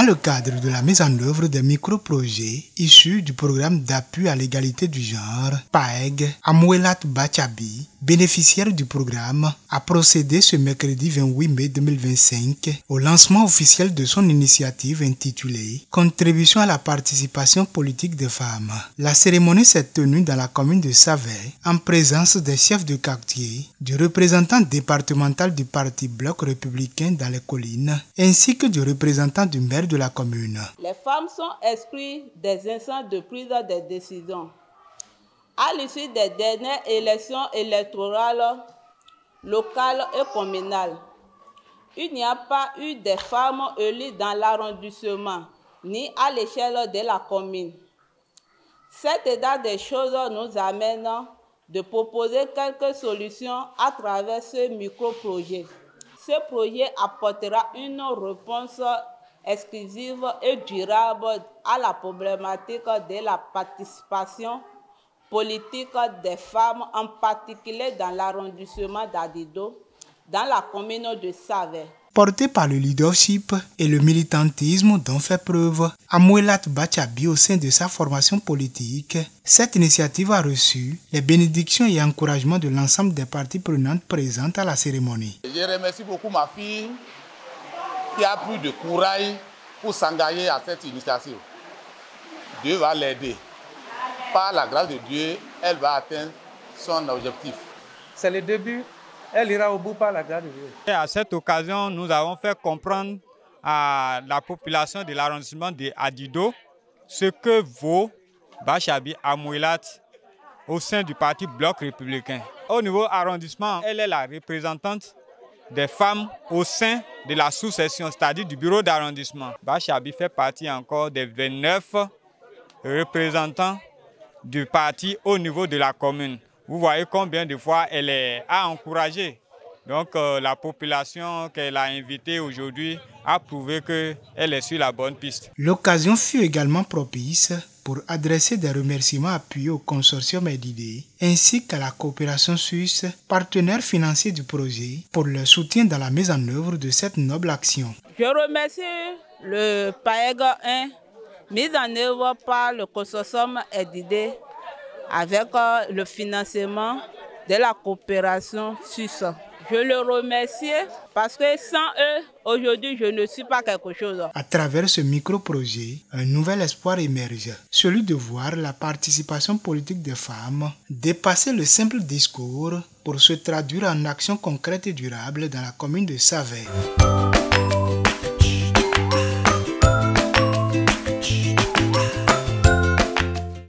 Dans le cadre de la mise en œuvre des micro-projets issus du programme d'appui à l'égalité du genre, PAEG, Amouelat Bachabi, bénéficiaire du programme, a procédé ce mercredi 28 mai 2025 au lancement officiel de son initiative intitulée « Contribution à la participation politique des femmes ». La cérémonie s'est tenue dans la commune de Savay en présence des chefs de quartier, du représentant départemental du parti Bloc républicain dans les collines, ainsi que du représentant du maire de la commune. Les femmes sont exclues des instances de prise de décision. À l'issue des dernières élections électorales locales et communales, il n'y a pas eu de femmes élues dans l'arrondissement, ni à l'échelle de la commune. Cet état des choses nous amène de proposer quelques solutions à travers ce micro-projet. Ce projet apportera une réponse exclusive et durable à la problématique de la participation politique des femmes, en particulier dans l'arrondissement d'Adido, dans la commune de Savay. Porté par le leadership et le militantisme dont fait preuve Amouelat Bachabi au sein de sa formation politique, cette initiative a reçu les bénédictions et encouragements de l'ensemble des parties prenantes présentes à la cérémonie. Je remercie beaucoup ma fille qui a pris de courage pour s'engager à cette initiative. Dieu va l'aider. Par la grâce de Dieu, elle va atteindre son objectif. C'est le début, elle ira au bout par la grâce de Dieu. Et à cette occasion, nous avons fait comprendre à la population de l'arrondissement de Adido ce que vaut Bachabi Amouelat au sein du parti Bloc républicain. Au niveau arrondissement, elle est la représentante des femmes au sein de la sous-section, c'est-à-dire du bureau d'arrondissement. Bachabi fait partie encore des 29 représentants du parti au niveau de la commune. Vous voyez combien de fois elle a encouragé. Donc la population qu'elle a invitée aujourd'hui a prouvé qu'elle est sur la bonne piste. L'occasion fut également propice pour adresser des remerciements appuyés au consortium EDIDE ainsi qu'à la coopération suisse, partenaire financier du projet, pour leur soutien dans la mise en œuvre de cette noble action. Je remercie le PAEG 1, mis en œuvre par le consortium EDIDE avec le financement de la coopération suisse. Je le remercie parce que sans eux, aujourd'hui, je ne suis pas quelque chose. À travers ce micro-projet, un nouvel espoir émerge, celui de voir la participation politique des femmes dépasser le simple discours pour se traduire en actions concrètes et durables dans la commune de Savay.